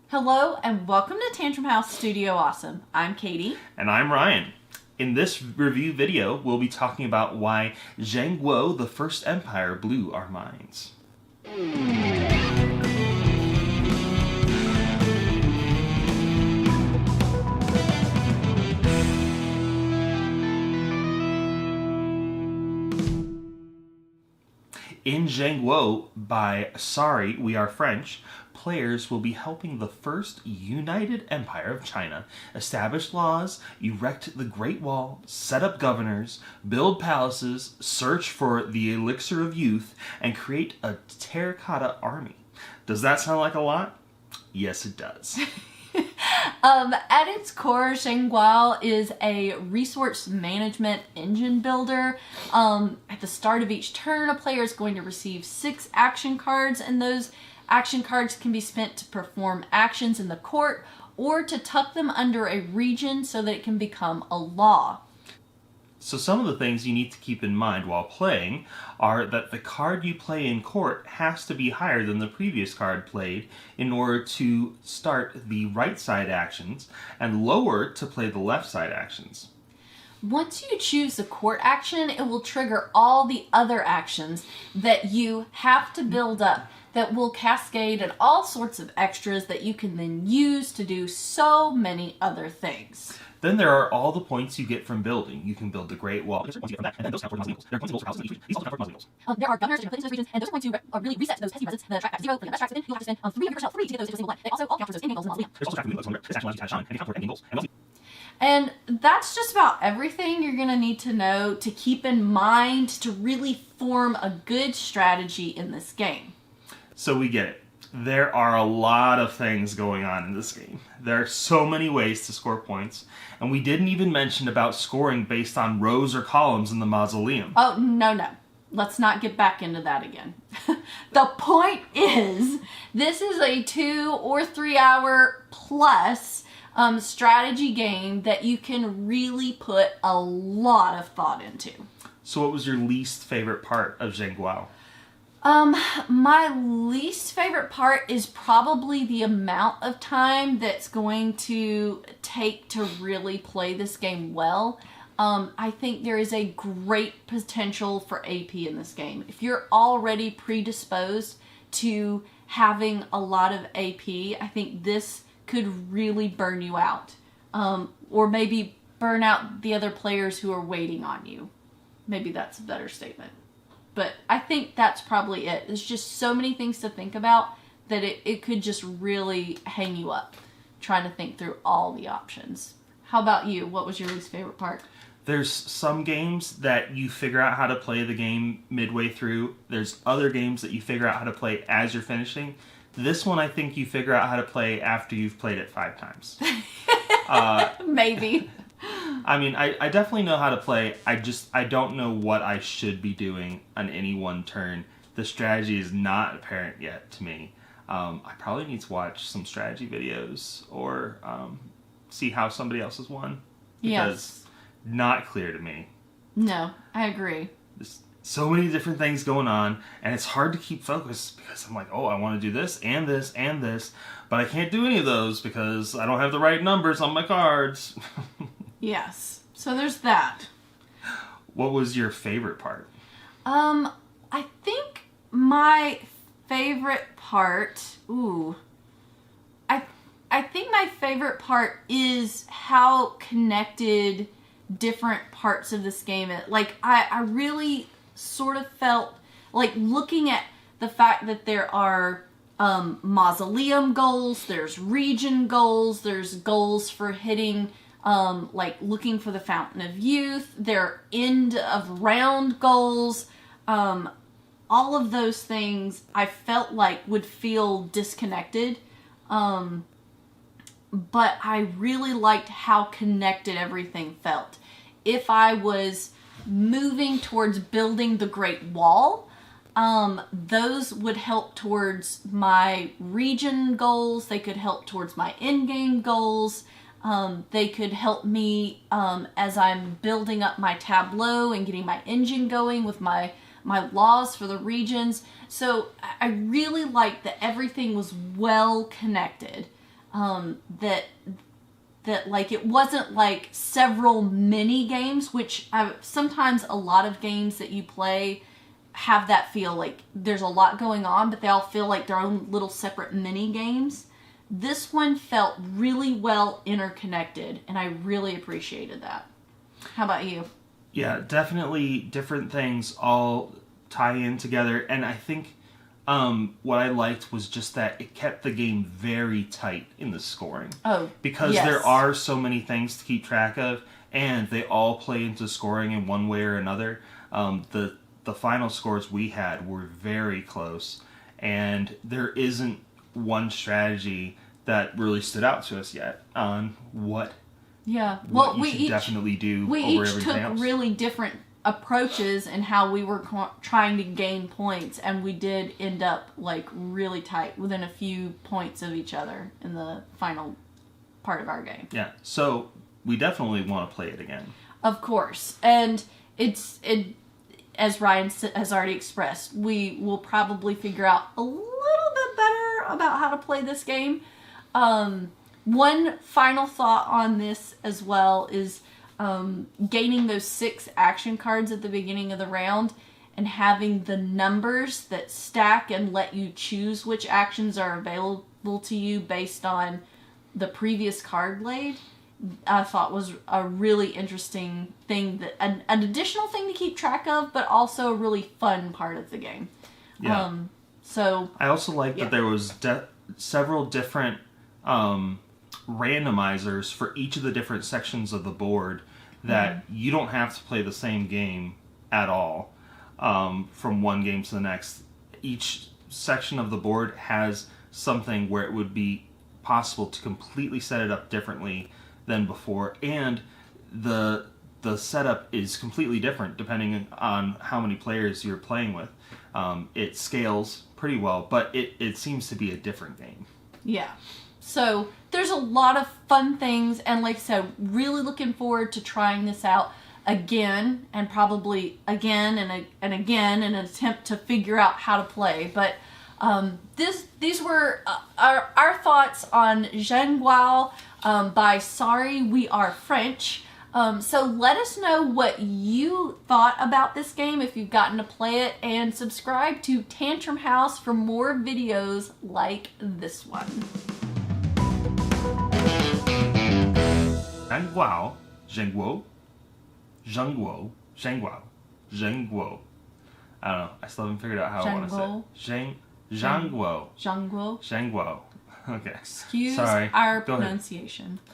Hello and welcome to Tantrum House Studio Awesome. I'm Katie. And I'm Ryan. In this review video, we'll be talking about why Zhanguo, the First Empire, blew our minds. In Zhanguo, by Sorry, We Are French, players will be helping the first united empire of China establish laws, erect the Great Wall, set up governors, build palaces, search for the elixir of youth, and create a terracotta army. Does that sound like a lot? Yes, it does. At its core, Zhanguo is a resource management engine builder. At the start of each turn, a player is going to receive 6 action cards, and those action cards can be spent to perform actions in the court or to tuck them under a region so that it can become a law. So some of the things you need to keep in mind while playing are that the card you play in court has to be higher than the previous card played in order to start the right side actions and lower to play the left side actions. Once you choose the court action, it will trigger all the other actions that you have to build up that will cascade and all sorts of extras that you can then use to do so many other things. Then there are all the points you get from building. You can build the Great Wall. Once you get from that, and then those count towards There are points and goals for houses in each region. These also count towards goals. There are governors that you're putting into those regions, and those are going to really reset those pesky residents that attract back to 0, putting the best tracks within. You'll have to spend 3 of your personnel, 3 to get those into a single one. They also all count towards those in-game goals and mausoleum. There's also track movement this action allows you to add shaman, and they count toward ending goals. And that's just about everything you're going to need to know to keep in mind to really form a good strategy in this game. So we get it. There are a lot of things going on in this game. There are so many ways to score points, and we didn't even mention about scoring based on rows or columns in the mausoleum. Oh, no. Let's not get back into that again. The point is, this is a 2 or 3 hour plus strategy game that you can really put a lot of thought into. So what was your least favorite part of Zhanguo? My least favorite part is probably the amount of time that's going to take to really play this game well. I think there is a great potential for AP in this game. If you're already predisposed to having a lot of AP, I think this could really burn you out. Or maybe burn out the other players who are waiting on you. Maybe that's a better statement. But I think that's probably it. There's just so many things to think about that it could just really hang you up trying to think through all the options. How about you? What was your least favorite part? There's some games that you figure out how to play the game midway through. There's other games that you figure out how to play as you're finishing. This one I think you figure out how to play after you've played it 5 times. Maybe. I mean, I definitely know how to play. I don't know what I should be doing on any one turn. The strategy is not apparent yet to me. I probably need to watch some strategy videos or see how somebody else has won. Because not clear to me. No, I agree. There's so many different things going on, and it's hard to keep focused because I'm like, oh, I want to do this and this and this, but I can't do any of those because I don't have the right numbers on my cards. Yes. So there's that. What was your favorite part? I think my favorite part, I think my favorite part is how connected different parts of this game. Like, I really sort of felt like looking at the fact that there are mausoleum goals, there's region goals, there's goals for hitting like looking for the Fountain of Youth, their end of round goals, all of those things I felt like would feel disconnected, but I really liked how connected everything felt. If I was moving towards building the Great Wall, those would help towards my region goals, they could help towards my in-game goals. They could help me as I'm building up my tableau and getting my engine going with my laws for the regions. So I really liked that everything was well connected. that like it wasn't like several mini games, which sometimes a lot of games that you play have that feel like there's a lot going on, but they all feel like their own little separate mini games. This one felt really well interconnected, and I really appreciated that. How about you? Yeah, definitely different things all tie in together, and I think what I liked was just that it kept the game very tight in the scoring. Oh, because yes. there are so many things to keep track of, and they all play into scoring in one way or another. The final scores we had were very close, and there isn't one strategy that really stood out to us yet on what we should definitely do we over each everything took else. really different approaches in how we were trying to gain points, and we did end up like really tight within a few points of each other in the final part of our game. Yeah, so we definitely want to play it again. Of course, and it as Ryan has already expressed, we will probably figure out a little bit better about how to play this game. One final thought on this as well is gaining those 6 action cards at the beginning of the round and having the numbers that stack and let you choose which actions are available to you based on the previous card laid, I thought was a really interesting thing, that an additional thing to keep track of, but also a really fun part of the game. Yeah. So I also like that there was several different randomizers for each of the different sections of the board, that you don't have to play the same game at all from one game to the next. Each section of the board has something where it would be possible to completely set it up differently than before, and the setup is completely different depending on how many players you're playing with. It scales pretty well, but it seems to be a different game. Yeah. So there's a lot of fun things, and like I said, really looking forward to trying this out again, and probably again and again in an attempt to figure out how to play. But these were our thoughts on Zhanguo by Sorry, We Are French. So let us know what you thought about this game if you've gotten to play it, and subscribe to Tantrum House for more videos like this one. Zhanguo. I don't know. I still haven't figured out how I want to say it. Zhanguo. Zhanguo. Okay. Excuse Sorry. our pronunciation.